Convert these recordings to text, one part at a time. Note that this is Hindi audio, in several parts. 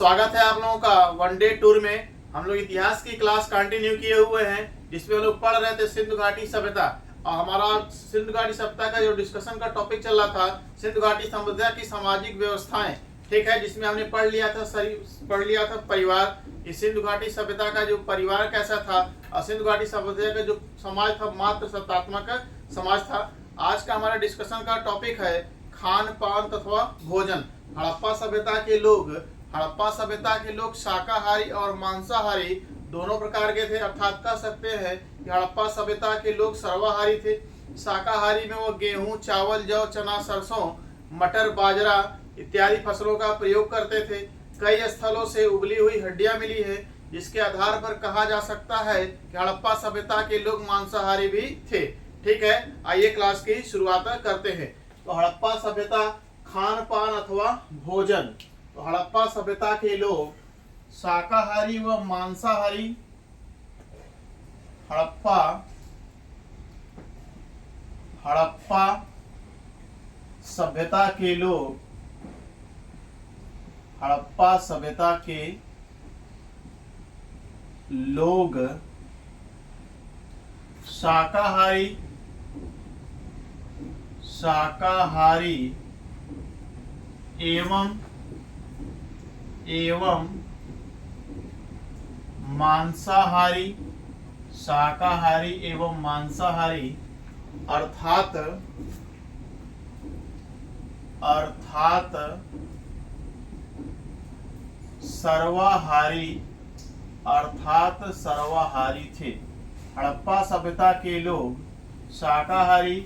स्वागत है आप लोगों का वन डे टूर में। हम लोग इतिहास की क्लास कंटिन्यू किए हुए हैं जिसमें हम लोग पढ़ रहे थे सिंधु घाटी सभ्यता। और हमारा सिंधु घाटी सभ्यता का जो डिस्कशन का टॉपिक चल रहा था सिंधु घाटी सभ्यता की सामाजिक व्यवस्थाएं, ठीक है, जिसमें हमने पढ़ लिया था परिवार। इस सिंधु घाटी सभ्यता का जो परिवार कैसा था और सिंधु घाटी सभ्यता का जो समाज था मात्र सत्तात्मक समाज था। आज का हमारा डिस्कशन का टॉपिक है खान पान तथा भोजन। हड़प्पा सभ्यता के लोग शाकाहारी और मांसाहारी दोनों प्रकार के थे, अर्थात कह सकते हैं कि हड़प्पा सभ्यता के लोग सर्वाहारी थे। शाकाहारी में वो गेहूं, चावल, जौ, चना, सरसों, मटर, बाजरा इत्यादि फसलों का प्रयोग करते थे। कई स्थलों से उबली हुई हड्डियां मिली है जिसके आधार पर कहा जा सकता है कि हड़प्पा सभ्यता के लोग मांसाहारी भी थे। ठीक है, आइए क्लास की शुरुआत करते हैं। तो हड़प्पा सभ्यता खान पान अथवा भोजन। तो हड़प्पा सभ्यता के लोग शाकाहारी व मांसाहारी। हड़प्पा सभ्यता के लोग शाकाहारी एवं मांसाहारी। शाकाहारी एवं मांसाहारी अर्थात सर्वाहारी थे। हड़प्पा सभ्यता के लोग शाकाहारी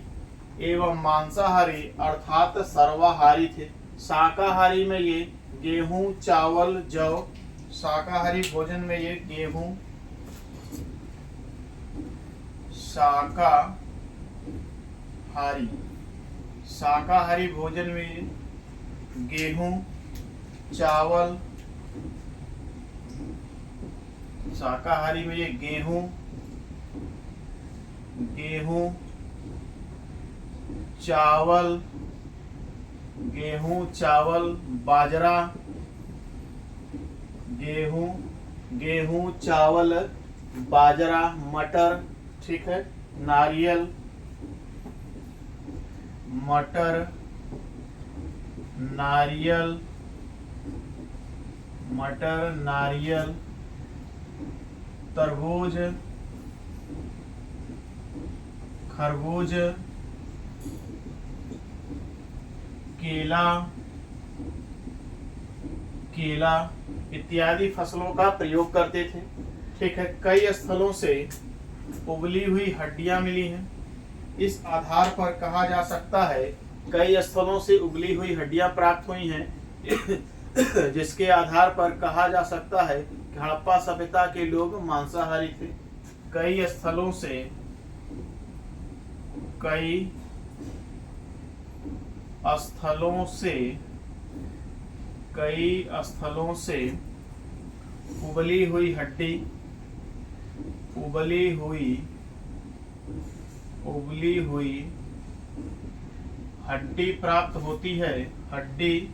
एवं मांसाहारी अर्थात सर्वाहारी थे। शाकाहारी में ये गेहूं, चावल, जौ। शाकाहारी भोजन में ये गेहूं, शाकाहारी भोजन में गेहूं, चावल। शाकाहारी में ये गेहूं, चावल, बाजरा। गेहूं, चावल, बाजरा, मटर, ठीक है, नारियल, तरबूज, खरबूज, केला इत्यादि फसलों का प्रयोग करते थे। ठीक है, कई स्थलों से उबली हुई हड्डियां मिली हैं। इस आधार पर कहा जा सकता है कई स्थलों से उबली हुई हड्डियां प्राप्त हुई हैं जिसके आधार पर कहा जा सकता है कि हड़प्पा सभ्यता के लोग मांसाहारी थे। कई स्थलों से उबली हुई हड्डी प्राप्त होती है। हड्डी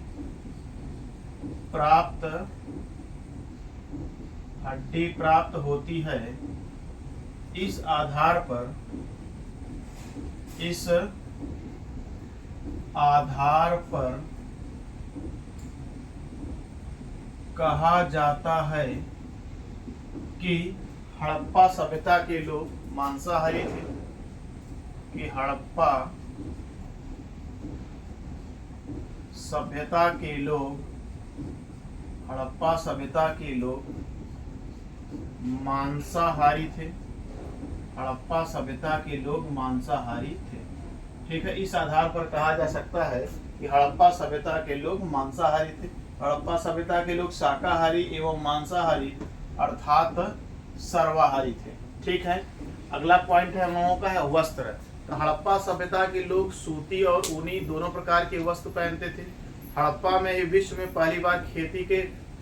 प्राप्त होती है। इस आधार पर कहा जाता है कि हड़प्पा सभ्यता के लोग मांसाहारी थे। हड़प्पा सभ्यता के लोग मांसाहारी थे। ठीक है, इस आधार पर कहा जा सकता है कि हड़प्पा सभ्यता के लोग मांसाहारी थे। हड़प्पा सभ्यता के लोग शाकाहारी एवं मांसाहारी अर्थात सर्वाहारी थे। ठीक है, अगला पॉइंट है हम लोगों का है वस्त्र। तो हड़प्पा सभ्यता के लोग सूती और ऊनी दोनों प्रकार के वस्त्र पहनते थे। हड़प्पा में विश्व में पहली बार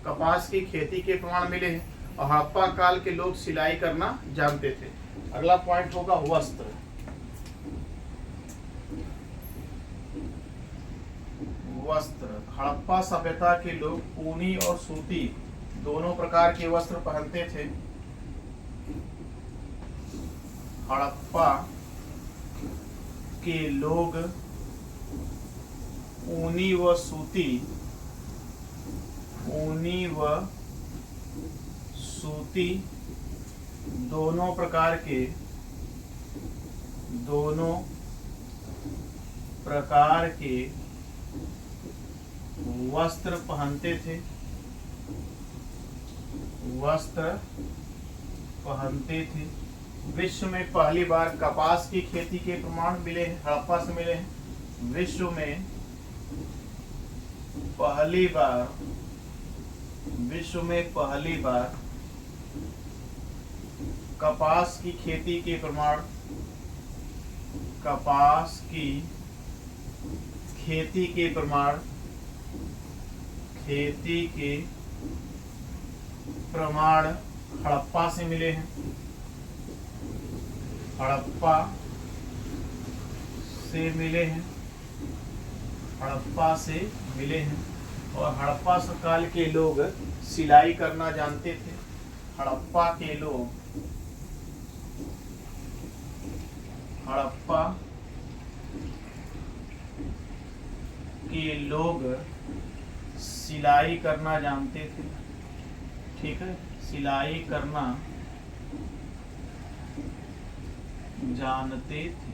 कपास की खेती के प्रमाण मिले हैं और हड़प्पा काल के लोग सिलाई करना जानते थे। अगला पॉइंट होगा वस्त्र। वस्त्र। हड़प्पा सभ्यता के लोग ऊनी और सूती दोनों प्रकार के वस्त्र पहनते थे। हड़प्पा के लोग ऊनी व सूती दोनों प्रकार के वस्त्र पहनते थे। विश्व में पहली बार कपास की खेती के प्रमाण मिले हैं, हड़प्पा से मिले हैं। विश्व में पहली बार कपास की खेती के प्रमाण हड़प्पा से मिले हैं। हड़प्पा से मिले हैं। और हड़प्पा काल के लोग सिलाई करना जानते थे। हड़प्पा के लोग सिलाई करना जानते थे। ठीक है, सिलाई करना जानते थे।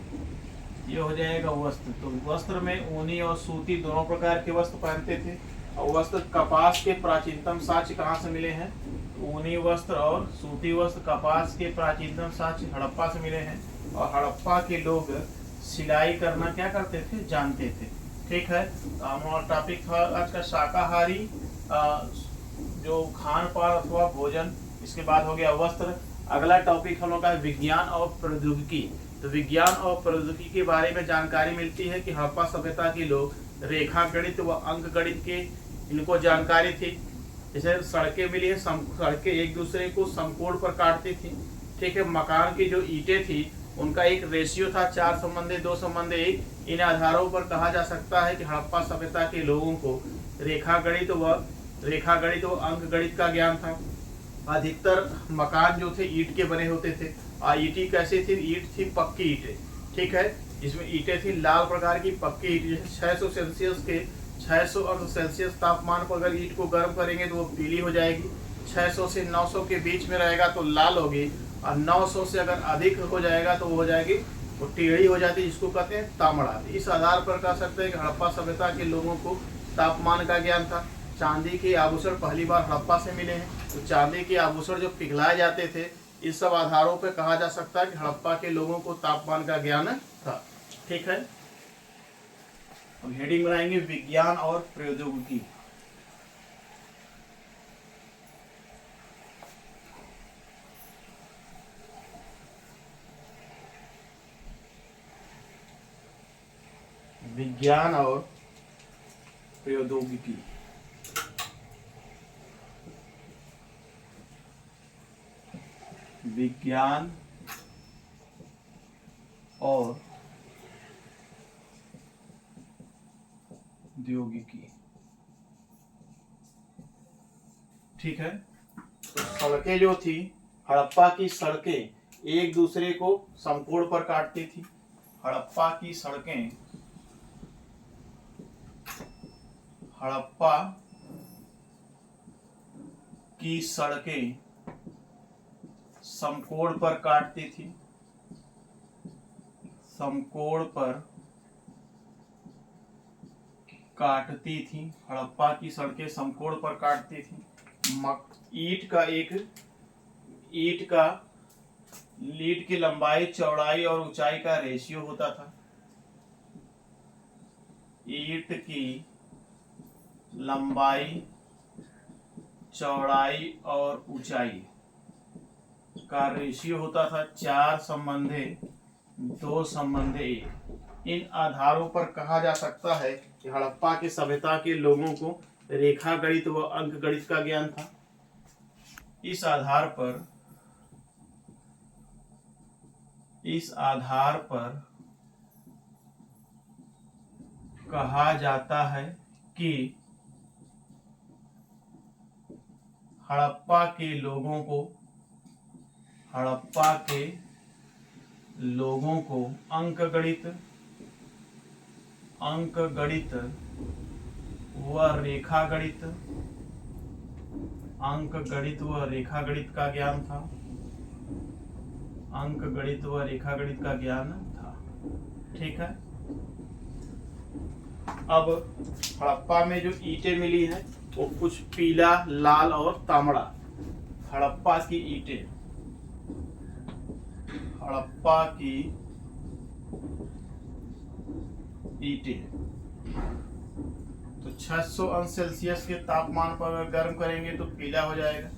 ये हो जाएगा वस्त्र। तो वस्त्र में ऊनी और सूती दोनों प्रकार के वस्त्र पहनते थे। और वस्त्र कपास के प्राचीनतम साक्ष्य कहाँ से मिले हैं? ऊनी वस्त्र और सूती वस्त्र कपास के प्राचीनतम साक्ष्य हड़प्पा से मिले हैं। और हड़प्पा के लोग सिलाई करना क्या करते थे? जानते थे। ठीक है, तो हमारा टॉपिक था आज का शाकाहारी जो खान पान अथवा भोजन। इसके बाद हो गया वस्त्र। अगला टॉपिक हम लोग का विज्ञान और प्रौद्योगिकी। तो विज्ञान और प्रौद्योगिकी के बारे में जानकारी मिलती है कि हड़प्पा सभ्यता के लोग रेखा गणित व अंक गणित के इनको जानकारी थी। जैसे सड़कें मिली है, सड़कें एक दूसरे को समकोण पर काटती थी। ठीक है, मकान की जो ईंटें थी उनका एक रेशियो था 4:2:1। इन आधारों पर कहा जा सकता है कि हड़प्पा सभ्यता के लोगों को रेखा गणित व अंक गणित का ज्ञान था। अधिकतर मकान जो थे ईंट के बने होते थे। ईंटें कैसी थी? ईंट थी पक्की ईंटें। ठीक है, इसमें ईंटें थी लाल प्रकार की पक्की ईंट। जैसे 600 अंश सेल्सियस तापमान पर अगर ईंट को गर्म करेंगे तो वो पीली हो जाएगी। 600 से 900 के बीच में रहेगा तो लाल होगी। और 900 से अगर अधिक हो जाएगा तो वो हो जाएगी, वो टेढ़ी हो जाती है, जिसको कहते हैं तांबड़ा। इस आधार पर कह सकते हैं कि हड़प्पा सभ्यता के लोगों को तापमान का ज्ञान था। चांदी के आभूषण पहली बार हड़प्पा से मिले हैं। तो चांदी के आभूषण जो पिघलाए जाते थे, इस सब आधारों पर कहा जा सकता है कि हड़प्पा के लोगों को तापमान का ज्ञान था। ठीक है, अब हेडिंग बनाएंगे विज्ञान और प्रौद्योगिकी। विज्ञान और प्रौद्योगिकी। विज्ञान और प्रौद्योगिकी। ठीक है, तो सड़कें जो थी, हड़प्पा की सड़कें एक दूसरे को समकोण पर काटती थी। हड़प्पा की सड़कें समकोण पर काटती थी। हड़प्पा की सड़कें समकोण पर काटती थी। ईंट की लंबाई, चौड़ाई और ऊंचाई का रेशियो होता था। ईंट की लंबाई, चौड़ाई और ऊंचाई का रेशियो होता था 4:2:1। इन आधारों पर कहा जा सकता है कि हड़प्पा की सभ्यता के लोगों को रेखा गणित व अंक गणित का ज्ञान था। इस आधार पर कहा जाता है कि हड़प्पा के लोगों को अंकगणित व रेखागणित का ज्ञान था। ठीक है। अब हड़प्पा में जो ईंटें मिली हैं वो कुछ पीला, लाल और तांबड़ा। हड़प्पा की ईंटें तो 600 अंश सेल्सियस के तापमान पर अगर गर्म करेंगे तो पीला हो जाएगा।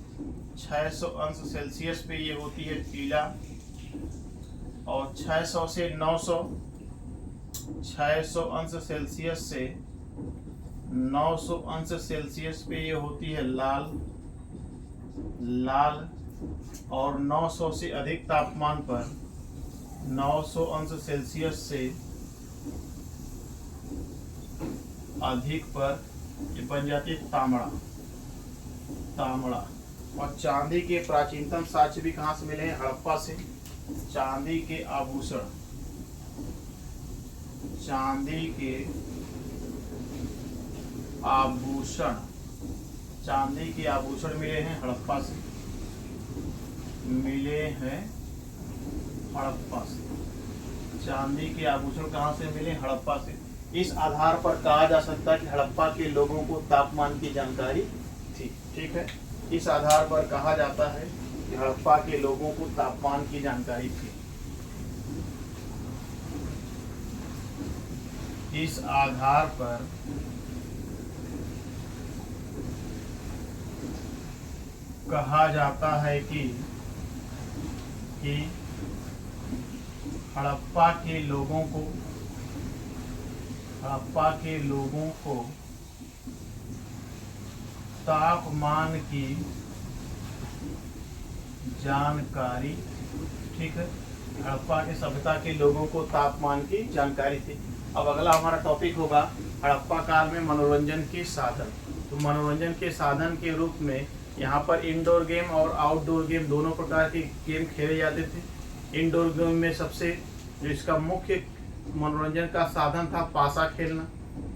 600 अंश सेल्सियस पे ये होती है पीला, और 600 से 900, 600 अंश सेल्सियस से 900 अंश सेल्सियस पे ये होती है लाल, और 900 से अधिक तापमान पर 900 अंश सेल्सियस से अधिक पर ये बन जाती है तांबड़ा। और चांदी के प्राचीनतम साक्ष्य भी कहाँ से मिले हैं? हड़प्पा से। चांदी के आभूषण मिले हैं हड़प्पा से। चांदी के आभूषण कहाँ से मिले? हड़प्पा से। इस आधार पर कहा जा सकता है कि हड़प्पा के लोगों को तापमान की जानकारी थी। ठीक है, इस आधार पर कहा जाता है कि हड़प्पा के लोगों को तापमान की जानकारी थी। इस आधार पर कहा जाता है कि हड़प्पा के लोगों को तापमान की जानकारी, ठीक है, हड़प्पा के सभ्यता के लोगों को तापमान की जानकारी थी। अब अगला हमारा टॉपिक होगा हड़प्पा काल में मनोरंजन के साधन। तो मनोरंजन के साधन के रूप में यहाँ पर इंडोर गेम और आउटडोर गेम दोनों प्रकार के गेम खेले जाते थे। इंडोर गेम में सबसे जो इसका मुख्य मनोरंजन का साधन था पासा खेलना,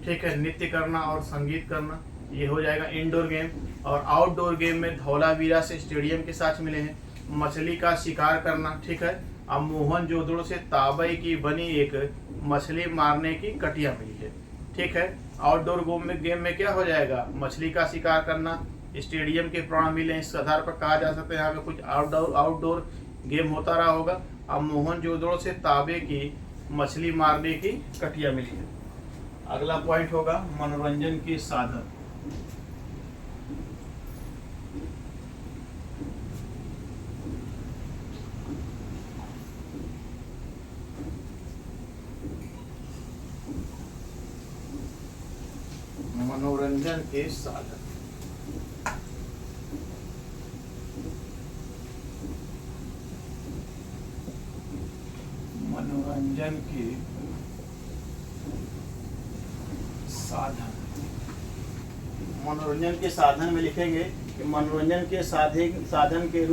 ठीक है, नृत्य करना और संगीत करना, ये हो जाएगा इंडोर गेम। और आउटडोर गेम में धौलावीरा से स्टेडियम के साथ मिले हैं मछली का शिकार करना, ठीक है। अब मोहनजोदड़ो से तांबे की बनी एक मछली मारने की कटिया मिली है, ठीक है। आउटडोर गेम में क्या हो जाएगा? मछली का शिकार करना, स्टेडियम के प्राण मिले। इस आधार पर कहा जा सकता है यहाँ पे कुछ आउटडोर गेम होता रहा होगा। अब मोहनजोदड़ो से तांबे की मछली मारने की कटिया मिली है। अगला पॉइंट होगा मनोरंजन के साधन। मनोरंजन के साधन। मनोरंजन के साधन। मनोरंजन के साधन में लिखेंगे कि मनोरंजन के साधन के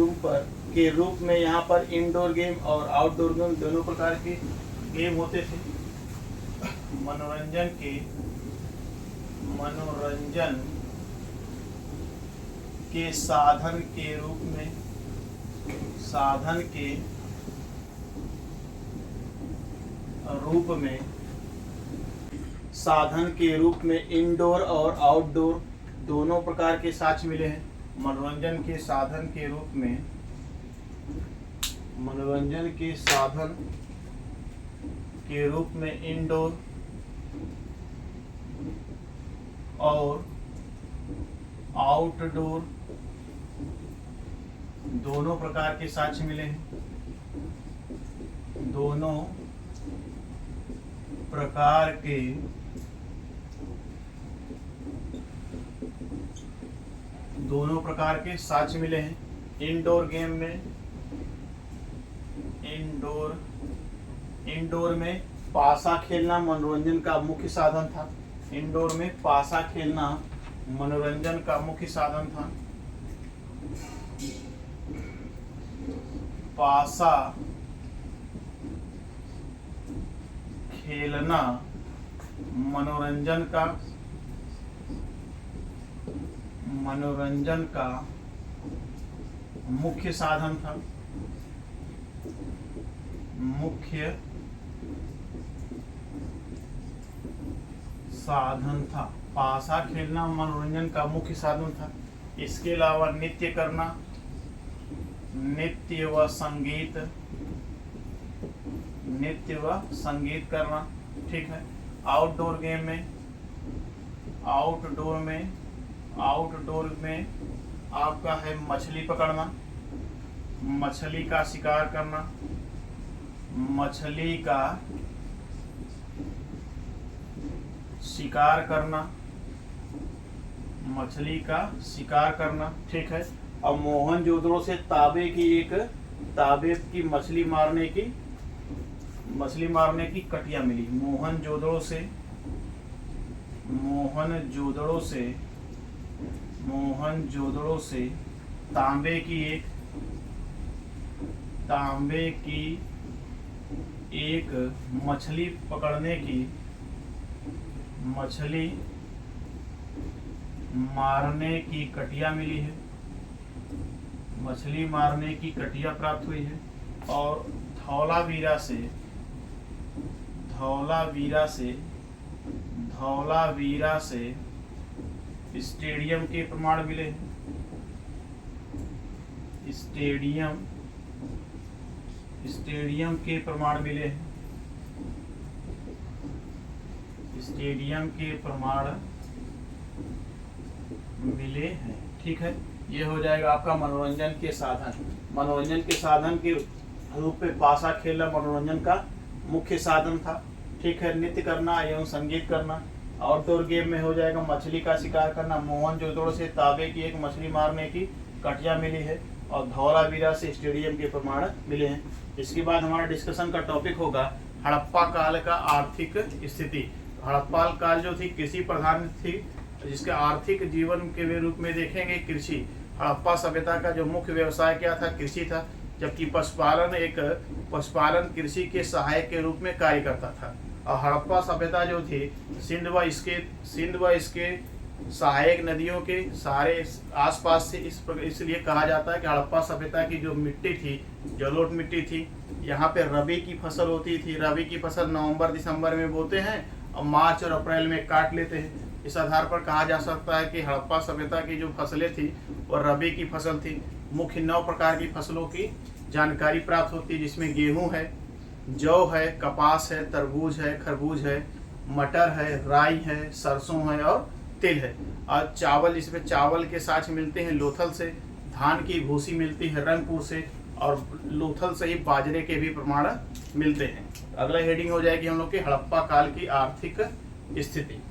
रूप में यहाँ पर इंडोर गेम और आउटडोर गेम दोनों प्रकार के गेम होते थे। मनोरंजन के साधन के रूप में इंडोर और आउटडोर दोनों प्रकार के साक्ष्य मिले हैं। मनोरंजन के साधन के रूप में इंडोर और आउटडोर दोनों प्रकार के साक्ष्य मिले हैं। दोनों प्रकार के साक्ष्य मिले हैं। इंडोर में पासा खेलना मनोरंजन का मुख्य साधन था। इंडोर में पासा खेलना मनोरंजन का मुख्य साधन था। पासा खेलना मनोरंजन का मुख्य साधन था। मुख्य साधन था। पासा खेलना मनोरंजन का मुख्य साधन था। इसके अलावा नृत्य करना, नृत्य व संगीत करना, ठीक है। आउटडोर में आपका है मछली पकड़ना, मछली का शिकार करना, मछली का शिकार करना, ठीक है। अब मोहनजोदड़ो से तांबे की मछली मारने की कटिया मिली। मोहनजोदड़ो से तांबे की एक मछली मारने की कटिया मिली है। मछली मारने की कटिया प्राप्त हुई है। और धौलावीरा से स्टेडियम के प्रमाण मिले हैं। स्टेडियम के प्रमाण मिले हैं। ठीक है। ये हो जाएगा आपका मनोरंजन के साधन के रूप में पासा खेलना मनोरंजन का मुख्य साधन था, ठीक है। नृत्य करना एवं संगीत करना। आउटडोर गेम में हो जाएगा मछली का शिकार करना। मोहनजोदड़ो से तांबे की एक मछली मारने की कटिया मिली है। और धौलावीरा से स्टेडियम के प्रमाण मिले हैं। इसके बाद हमारा डिस्कशन का टॉपिक होगा हड़प्पा काल का आर्थिक स्थिति। हड़प्पा काल जो थी कृषि प्रधान थी, जिसके आर्थिक जीवन के रूप में देखेंगे कृषि। हड़प्पा सभ्यता का जो मुख्य व्यवसाय क्या था, कृषि था। जबकि पशुपालन कृषि के सहायक के रूप में कार्य करता था। और हड़प्पा सभ्यता जो थी सिंध व इसके सहायक नदियों के सारे आसपास से इसलिए कहा जाता है कि हड़प्पा सभ्यता की जो मिट्टी थी जलोढ़ मिट्टी थी। यहाँ पे रबी की फसल होती थी। रबी की फसल नवंबर दिसंबर में बोते हैं और मार्च और अप्रैल में काट लेते हैं। इस आधार पर कहा जा सकता है कि हड़प्पा सभ्यता की जो फसलें थी वो रबी की फसल थी। मुख्य 9 प्रकार की फसलों की जानकारी प्राप्त होती है, जिसमें गेहूं है, जौ है, कपास है, तरबूज है, खरबूज है, मटर है, राई है, सरसों है और तिल है। और चावल, इसमें चावल के साथ मिलते हैं लोथल से। धान की भूसी मिलती है रंगपुर से। और लोथल से ही बाजरे के भी प्रमाण मिलते हैं। अगला हेडिंग हो जाएगी हम लोग की हड़प्पा काल की आर्थिक स्थिति।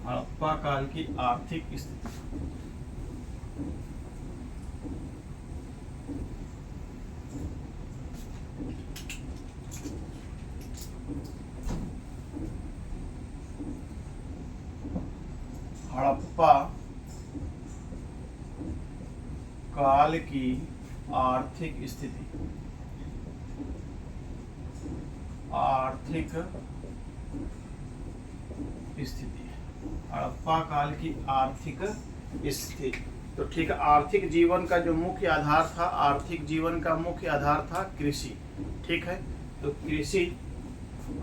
हड़प्पा काल की आर्थिक स्थिति। हड़प्पा काल की आर्थिक स्थिति। हड़प्पा काल की आर्थिक स्थिति। तो ठीक है, आर्थिक जीवन का जो मुख्य आधार था, कृषि। ठीक है, तो कृषि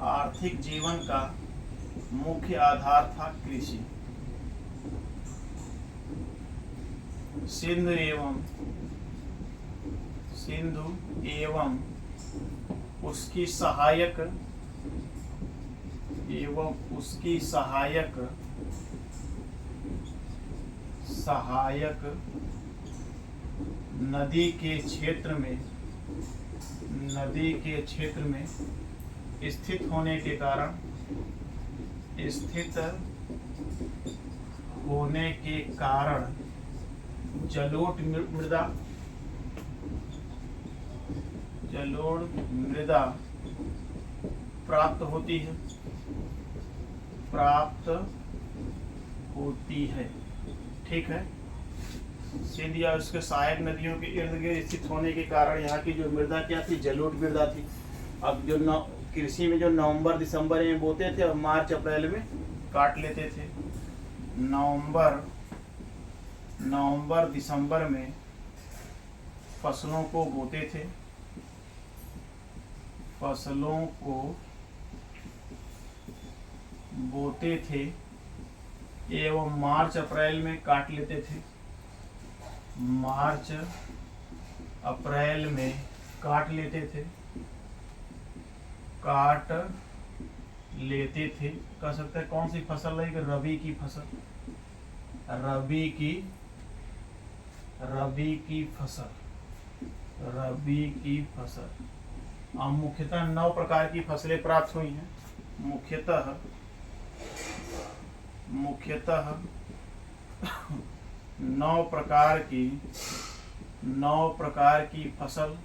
आर्थिक जीवन का मुख्य आधार था कृषि। सिंधु एवं उसकी सहायक नदी के क्षेत्र में स्थित होने के कारण जलोढ़ जलोढ़ मृदा प्राप्त होती है, प्राप्त होती है। ठीक है। सिंध या उसके सहायक नदियों के इर्द गिर्द स्थित होने के कारण यहाँ की जो मृदा क्या थी, जलोढ़ मृदा थी। अब जो कृषि में जो नवंबर दिसंबर में बोते थे और मार्च अप्रैल में काट लेते थे। नवंबर दिसंबर में फसलों को बोते थे, फसलों को बोते थे एवं मार्च अप्रैल में काट लेते थे। मार्च अप्रैल में काट लेते थे, काट लेते थे। कह सकते हैं कौन सी फसल रहेगी, रबी की फसल, रबी की फसल, रबी की फसल। अब मुख्यतः 9 प्रकार की फसलें प्राप्त हुई हैं। मुख्यतः 9 प्रकार की फसल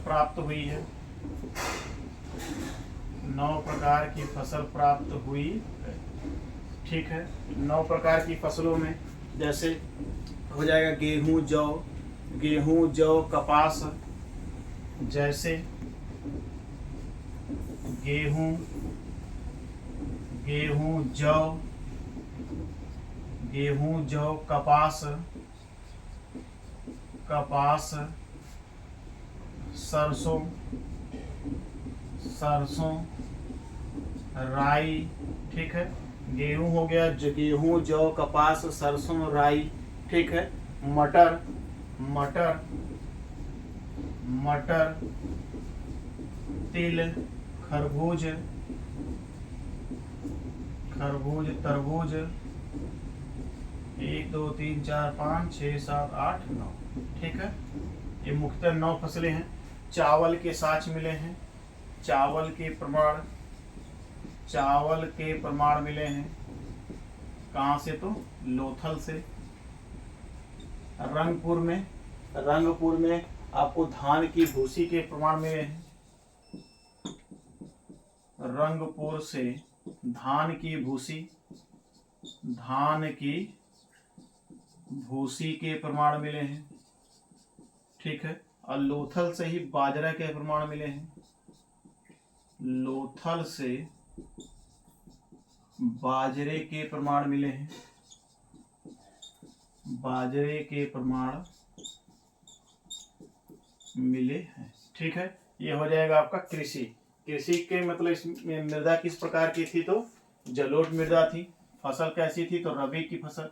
प्राप्त हुई है। 9 प्रकार की फसल प्राप्त हुई है। ठीक है। 9 प्रकार की फसलों में जैसे हो जाएगा गेहूं, जौ, कपास। जैसे गेहूं, जौ, कपास, सरसों, राई। ठीक है। गेहूं हो गया, गेहूं, जौ, कपास, सरसों, राई। ठीक है। मटर, तिल, खरबूज, तरबूज। 1 2 3 4 5 6 7 8 9। ठीक है। ये मुख्यतः 9 फसलें हैं। चावल के साच मिले हैं, चावल के प्रमाण मिले हैं। कहाँ से? तो लोथल से। रंगपुर में आपको धान की भूसी के प्रमाण मिले हैं। रंगपुर से धान की भूसी के प्रमाण मिले हैं। ठीक है। और लोथल से ही बाजरा के प्रमाण मिले हैं। लोथल से बाजरे के प्रमाण मिले हैं। बाजरे के प्रमाण मिले हैं। ठीक है। ये हो जाएगा आपका कृषि के मतलब इसमें मृदा किस प्रकार की थी? तो जलोढ़ मृदा थी। फसल कैसी थी? तो रबी की फसल।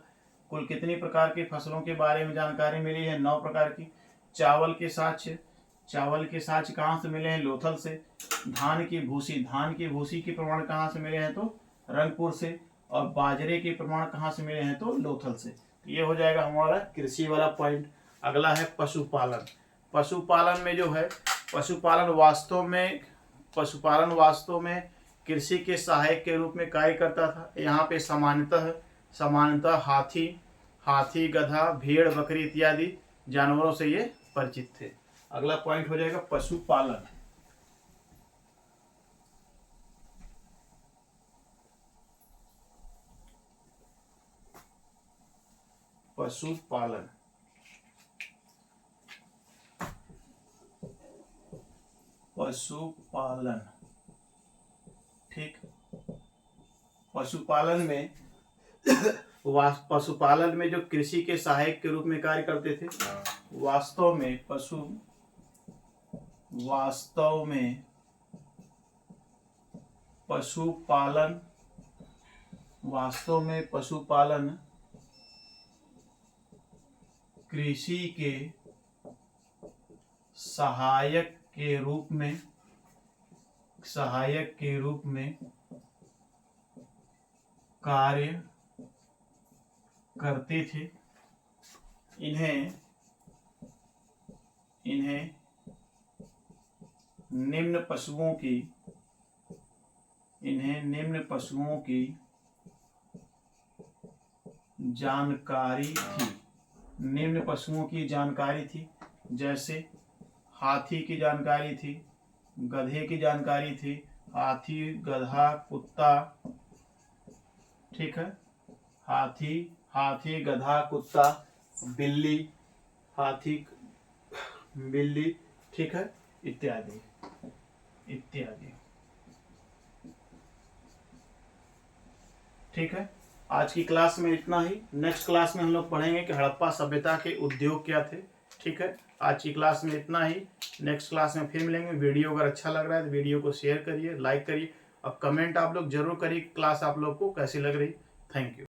कुल कितनी प्रकार की फसलों के बारे में जानकारी मिली है? 9 प्रकार की। चावल के साच कहाँ से मिले हैं? लोथल से। धान की भूसी के प्रमाण कहाँ से मिले हैं? तो रंगपुर से। और बाजरे के प्रमाण कहाँ से मिले हैं? तो लोथल से। ये हो जाएगा हमारा कृषि वाला पॉइंट। अगला है पशुपालन। पशुपालन में जो है, पशुपालन वास्तव में कृषि के सहायक के रूप में कार्य करता था। यहाँ पे सामान्यतः हाथी, गधा, भेड़, बकरी इत्यादि जानवरों से ये परिचित थे। अगला पॉइंट हो जाएगा पशुपालन। ठीक। पशुपालन में जो कृषि के सहायक के रूप में कार्य करते थे, वास्तव में पशुपालन कृषि के सहायक के रूप में कार्य करते थे। इन्हें निम्न पशुओं की जानकारी थी। जैसे हाथी की जानकारी थी, गधे की जानकारी थी, हाथी गधा कुत्ता, ठीक है, हाथी गधा कुत्ता, बिल्ली, हाथी बिल्ली, ठीक है, इत्यादि इत्यादि। ठीक है, आज की क्लास में इतना ही। नेक्स्ट क्लास में हम लोग पढ़ेंगे कि हड़प्पा सभ्यता के उद्योग क्या थे। ठीक है, आज की क्लास में इतना ही। नेक्स्ट क्लास में फिर मिलेंगे। वीडियो अगर अच्छा लग रहा है तो वीडियो को शेयर करिए, लाइक करिए और कमेंट आप लोग जरूर करिए क्लास आप लोग को कैसी लग रही। Thank you.